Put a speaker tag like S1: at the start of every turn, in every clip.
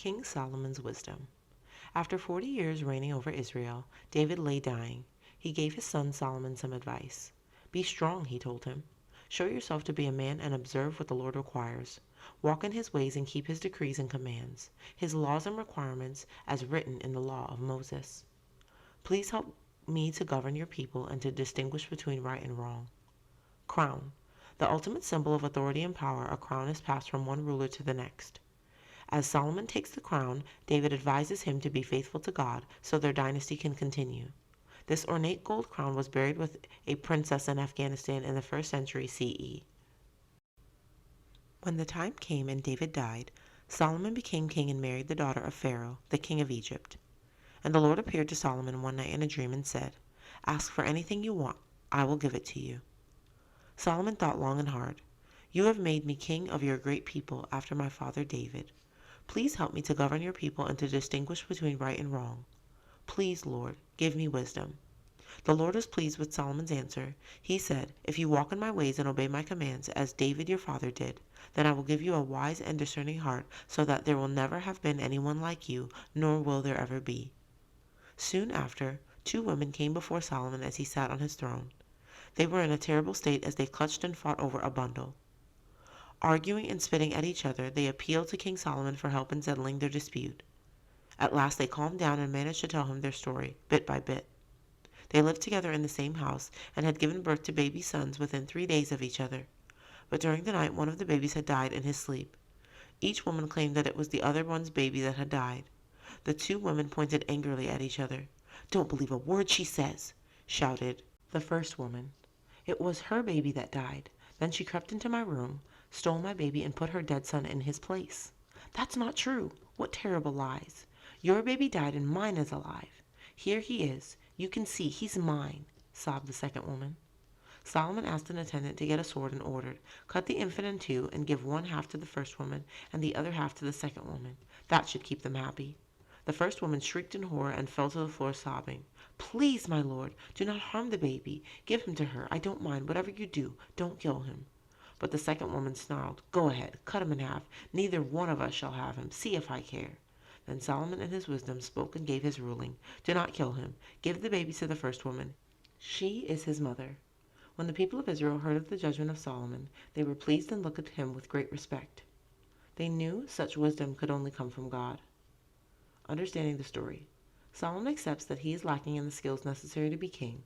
S1: King Solomon's wisdom. After 40 years reigning over Israel, David lay dying. He gave his son Solomon some advice. "Be strong," he told him. "Show yourself to be a man and observe what the Lord requires. Walk in his ways and keep his decrees and commands, his laws and requirements as written in the law of Moses. Please help me to govern your people and to distinguish between right and wrong." Crown. The ultimate symbol of authority and power, a crown is passed from one ruler to the next. As Solomon takes the crown, David advises him to be faithful to God so their dynasty can continue. This ornate gold crown was buried with a princess in Afghanistan in the 1st century CE. When the time came and David died, Solomon became king and married the daughter of Pharaoh, the king of Egypt. And the Lord appeared to Solomon one night in a dream and said, "Ask for anything you want, I will give it to you." Solomon thought long and hard. "You have made me king of your great people after my father David. Please help me to govern your people and to distinguish between right and wrong. Please, Lord, give me wisdom." The Lord was pleased with Solomon's answer. He said, "If you walk in my ways and obey my commands, as David your father did, then I will give you a wise and discerning heart, so that there will never have been anyone like you, nor will there ever be." Soon after, 2 women came before Solomon as he sat on his throne. They were in a terrible state as they clutched and fought over a bundle. Arguing and spitting at each other, they appealed to King Solomon for help in settling their dispute. At last they calmed down and managed to tell him their story, bit by bit. They lived together in the same house and had given birth to baby sons within 3 days of each other. But during the night, one of the babies had died in his sleep. Each woman claimed that it was the other one's baby that had died. The 2 women pointed angrily at each other. "Don't believe a word she says," shouted the first woman. "It was her baby that died. Then she crept into my room, stole my baby, and put her dead son in his place." "That's not true. What terrible lies. Your baby died and mine is alive. Here he is. You can see he's mine," sobbed the second woman. Solomon asked an attendant to get a sword and ordered, "Cut the infant in 2 and give one half to the first woman and the other half to the second woman. That should keep them happy." The first woman shrieked in horror and fell to the floor sobbing. "Please, my lord, do not harm the baby. Give him to her. I don't mind. Whatever you do, don't kill him." But the second woman snarled, "Go ahead, cut him in half. Neither one of us shall have him. See if I care." Then Solomon in his wisdom spoke and gave his ruling. "Do not kill him. Give the baby to the first woman. She is his mother." When the people of Israel heard of the judgment of Solomon, they were pleased and looked at him with great respect. They knew such wisdom could only come from God. Understanding the story. Solomon accepts that he is lacking in the skills necessary to be king.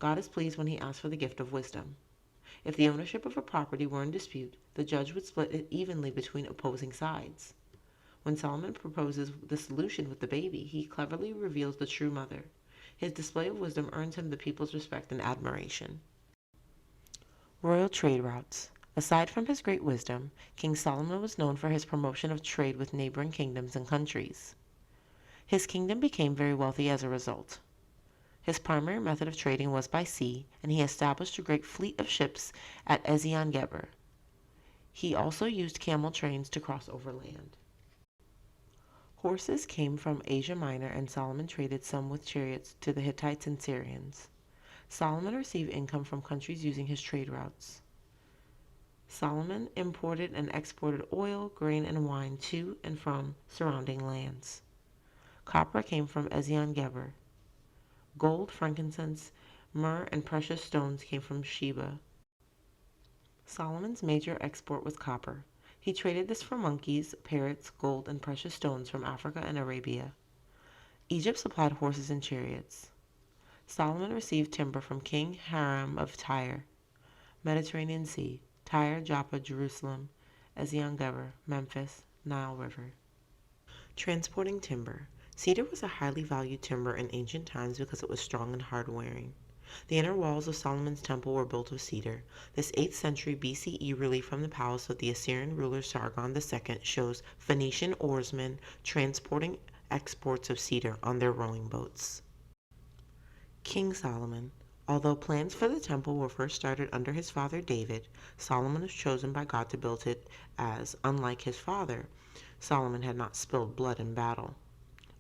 S1: God is pleased when he asks for the gift of wisdom. If the ownership of a property were in dispute, the judge would split it evenly between opposing sides. When Solomon proposes the solution with the baby, he cleverly reveals the true mother. His display of wisdom earns him the people's respect and admiration. Royal trade routes. Aside from his great wisdom, King Solomon was known for his promotion of trade with neighboring kingdoms and countries. His kingdom became very wealthy as a result. His primary method of trading was by sea, and he established a great fleet of ships at Ezion-Geber. He also used camel trains to cross over land. Horses came from Asia Minor, and Solomon traded some with chariots to the Hittites and Syrians. Solomon received income from countries using his trade routes. Solomon imported and exported oil, grain, and wine to and from surrounding lands. Copper came from Ezion-Geber. Gold, frankincense, myrrh, and precious stones came from Sheba. Solomon's major export was copper. He traded this for monkeys, parrots, gold, and precious stones from Africa and Arabia. Egypt supplied horses and chariots. Solomon received timber from King Hiram of Tyre. Mediterranean Sea, Tyre, Joppa, Jerusalem, Ezion-Geber, Memphis, Nile River. Transporting timber. Cedar was a highly valued timber in ancient times because it was strong and hard-wearing. The inner walls of Solomon's temple were built of cedar. This 8th century BCE relief from the palace of the Assyrian ruler Sargon II shows Phoenician oarsmen transporting exports of cedar on their rowing boats. King Solomon. Although plans for the temple were first started under his father David, Solomon was chosen by God to build it as, unlike his father, Solomon had not spilled blood in battle.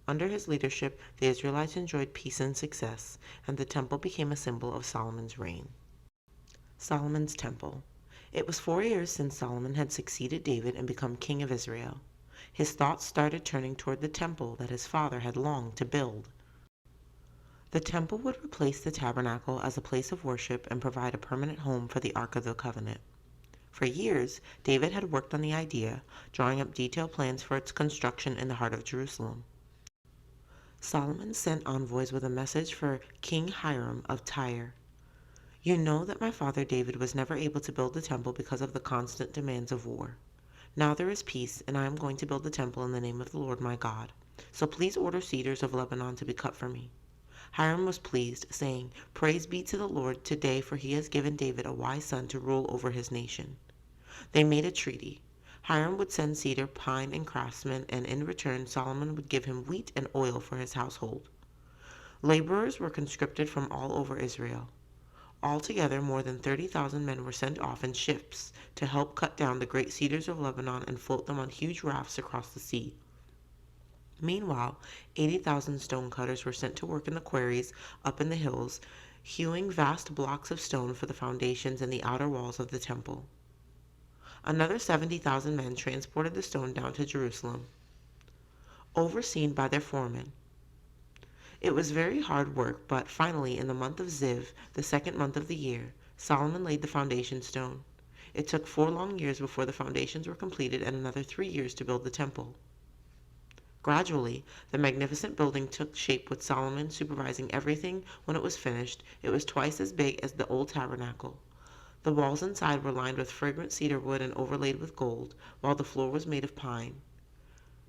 S1: Under his leadership, the Israelites enjoyed peace and success, and the temple became a symbol of Solomon's reign. Solomon's Temple. It was 4 years since Solomon had succeeded David and become king of Israel. his thoughts started turning toward the temple that his father had longed to build. The temple would replace the tabernacle as a place of worship and provide a permanent home for the Ark of the Covenant. For years, David had worked on the idea, drawing up detailed plans for its construction in the heart of Jerusalem. Solomon sent envoys with a message for King Hiram of Tyre. "You know that my father David was never able to build the temple because of the constant demands of war. Now there is peace, and I am going to build the temple in the name of the Lord my God. So please order cedars of Lebanon to be cut for me." Hiram was pleased, saying, "Praise be to the Lord today, for he has given David a wise son to rule over his nation." They made a treaty. Hiram would send cedar, pine, and craftsmen, and in return Solomon would give him wheat and oil for his household. Laborers were conscripted from all over Israel. Altogether, more than 30,000 men were sent off in ships to help cut down the great cedars of Lebanon and float them on huge rafts across the sea. Meanwhile, 80,000 stonecutters were sent to work in the quarries up in the hills, hewing vast blocks of stone for the foundations and the outer walls of the temple. Another 70,000 men transported the stone down to Jerusalem, overseen by their foremen. It was very hard work, but finally, in the month of Ziv, the second month of the year, Solomon laid the foundation stone. It took 4 long years before the foundations were completed and another 3 years to build the temple. Gradually, the magnificent building took shape with Solomon supervising everything. When it was finished, it was twice as big as the old tabernacle. The walls inside were lined with fragrant cedar wood and overlaid with gold, while the floor was made of pine.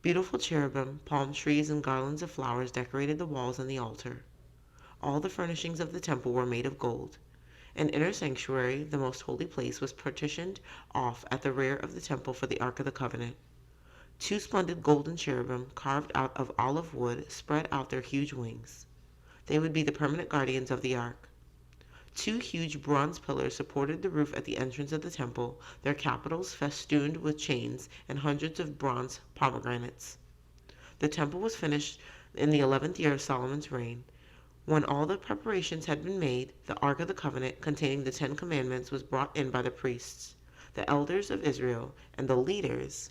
S1: Beautiful cherubim, palm trees, and garlands of flowers decorated the walls and the altar. All the furnishings of the temple were made of gold. An inner sanctuary, the most holy place, was partitioned off at the rear of the temple for the Ark of the Covenant. 2 splendid golden cherubim, carved out of olive wood, spread out their huge wings. They would be the permanent guardians of the ark. 2 huge bronze pillars supported the roof at the entrance of the temple, their capitals festooned with chains and hundreds of bronze pomegranates. The temple was finished in the 11th year of Solomon's reign. When all the preparations had been made, the Ark of the Covenant, containing the 10 Commandments, was brought in by the priests, the elders of Israel, and the leaders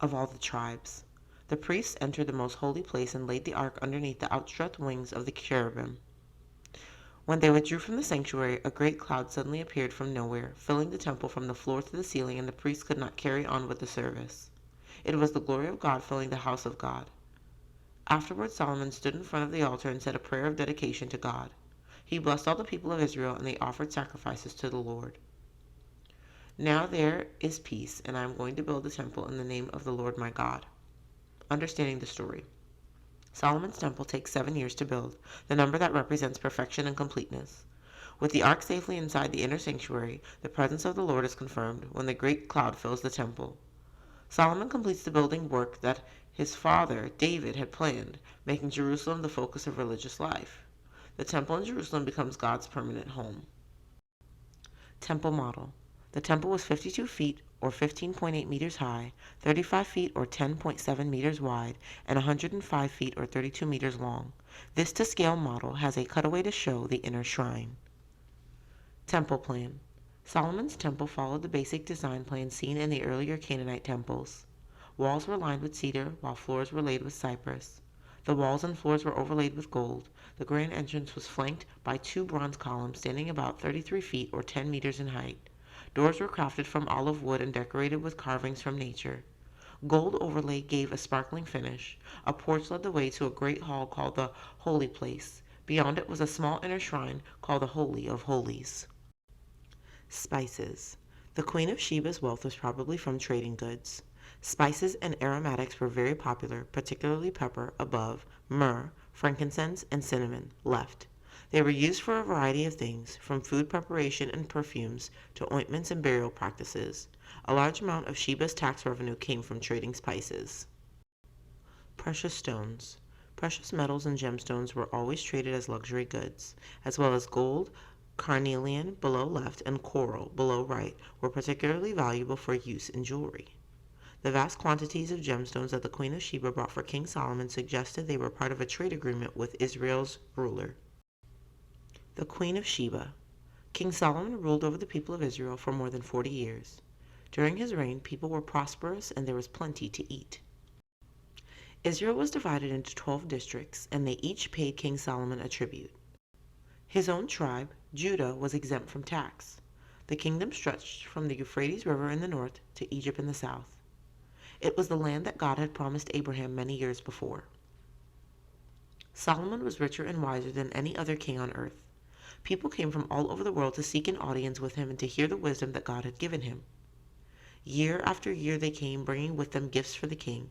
S1: of all the tribes. The priests entered the most holy place and laid the ark underneath the outstretched wings of the cherubim. When they withdrew from the sanctuary, a great cloud suddenly appeared from nowhere, filling the temple from the floor to the ceiling, and the priests could not carry on with the service. It was the glory of God filling the house of God. Afterward, Solomon stood in front of the altar and said a prayer of dedication to God. He blessed all the people of Israel, and they offered sacrifices to the Lord. "Now there is peace, and I am going to build the temple in the name of the Lord my God." Understanding the story. Solomon's temple takes 7 years to build, the number that represents perfection and completeness. With the ark safely inside the inner sanctuary, the presence of the Lord is confirmed when the great cloud fills the temple. Solomon completes the building work that his father David had planned, making Jerusalem the focus of religious life. The temple in Jerusalem becomes God's permanent home. Temple model. The temple was 52 feet or 15.8 meters high, 35 feet or 10.7 meters wide, and 105 feet or 32 meters long. This to-scale model has a cutaway to show the inner shrine. Temple plan. Solomon's temple followed the basic design plan seen in the earlier Canaanite temples. Walls were lined with cedar, while floors were laid with cypress. The walls and floors were overlaid with gold. The grand entrance was flanked by 2 bronze columns standing about 33 feet or 10 meters in height. Doors were crafted from olive wood and decorated with carvings from nature. Gold overlay gave a sparkling finish. A porch led the way to a great hall called the Holy Place. Beyond it was a small inner shrine called the Holy of Holies. Spices. The Queen of Sheba's wealth was probably from trading goods. Spices and aromatics were very popular, particularly pepper above, myrrh, frankincense, and cinnamon left. They were used for a variety of things, from food preparation and perfumes to ointments and burial practices. A large amount of Sheba's tax revenue came from trading spices. Precious stones. Precious metals and gemstones were always traded as luxury goods, as well as gold, carnelian below left, and coral below right were particularly valuable for use in jewelry. The vast quantities of gemstones that the Queen of Sheba brought for King Solomon suggested they were part of a trade agreement with Israel's ruler. The Queen of Sheba. King Solomon ruled over the people of Israel for more than 40 years. During his reign, people were prosperous and there was plenty to eat. Israel was divided into 12 districts, and they each paid King Solomon a tribute. His own tribe, Judah, was exempt from tax. The kingdom stretched from the Euphrates River in the north to Egypt in the south. It was the land that God had promised Abraham many years before. Solomon was richer and wiser than any other king on earth. People came from all over the world to seek an audience with him and to hear the wisdom that God had given him. Year after year they came, bringing with them gifts for the king.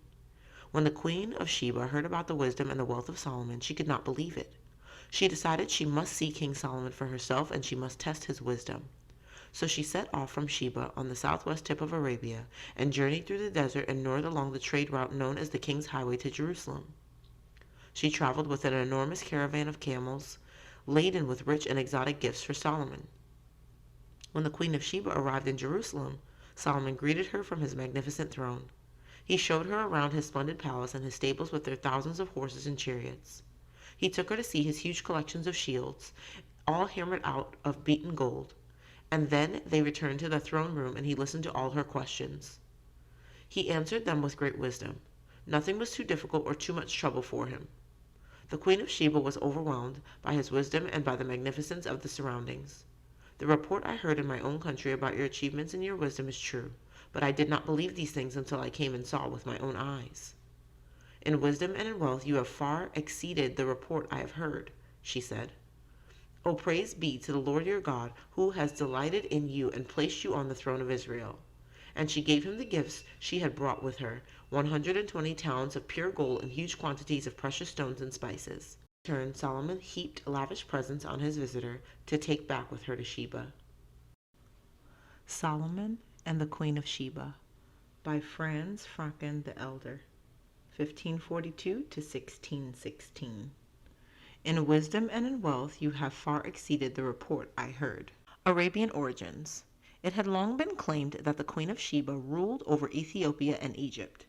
S1: When the Queen of Sheba heard about the wisdom and the wealth of Solomon, she could not believe it. She decided she must see King Solomon for herself and she must test his wisdom. So she set off from Sheba on the southwest tip of Arabia and journeyed through the desert and north along the trade route known as the King's Highway to Jerusalem. She traveled with an enormous caravan of camels laden with rich and exotic gifts for Solomon. When the Queen of Sheba arrived in Jerusalem, Solomon greeted her from his magnificent throne. He showed her around his splendid palace and his stables with their thousands of horses and chariots. He took her to see his huge collections of shields, all hammered out of beaten gold, and then they returned to the throne room and he listened to all her questions. He answered them with great wisdom. Nothing was too difficult or too much trouble for him. The Queen of Sheba was overwhelmed by his wisdom and by the magnificence of the surroundings. The report I heard in my own country about your achievements and your wisdom is true, but I did not believe these things until I came and saw with my own eyes. In wisdom and in wealth you have far exceeded the report I have heard, she said. O praise be to the Lord your God, who has delighted in you and placed you on the throne of Israel. And she gave him the gifts she had brought with her, 120 talents of pure gold and huge quantities of precious stones and spices. In turn, Solomon heaped lavish presents on his visitor to take back with her to Sheba. Solomon and the Queen of Sheba by Franz Franken the Elder, 1542 to 1616. In wisdom and in wealth you have far exceeded the report I heard. Arabian origins. It had long been claimed that the Queen of Sheba ruled over Ethiopia and Egypt.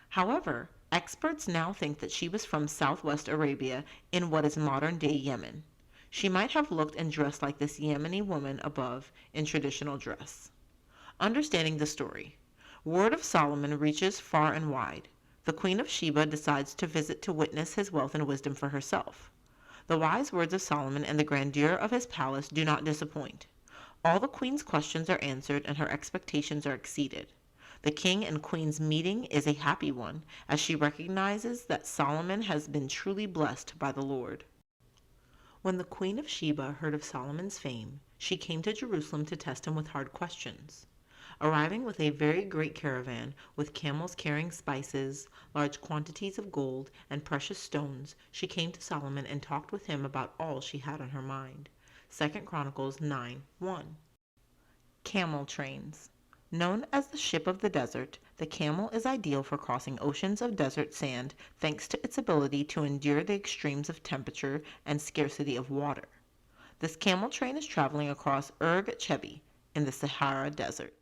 S1: However, experts now think that she was from southwest Arabia in what is modern-day Yemen. She might have looked and dressed like this Yemeni woman above in traditional dress. Understanding the story. Word of Solomon reaches far and wide. The Queen of Sheba decides to visit to witness his wealth and wisdom for herself. The wise words of Solomon and the grandeur of his palace do not disappoint. All the queen's questions are answered and her expectations are exceeded. The king and queen's meeting is a happy one, as she recognizes that Solomon has been truly blessed by the Lord. When the Queen of Sheba heard of Solomon's fame, she came to Jerusalem to test him with hard questions. Arriving with a very great caravan, with camels carrying spices, large quantities of gold, and precious stones, she came to Solomon and talked with him about all she had on her mind. 2 Chronicles 9:1. Camel trains. Known as the ship of the desert, the camel is ideal for crossing oceans of desert sand thanks to its ability to endure the extremes of temperature and scarcity of water. This camel train is traveling across Erg Chebi in the Sahara Desert.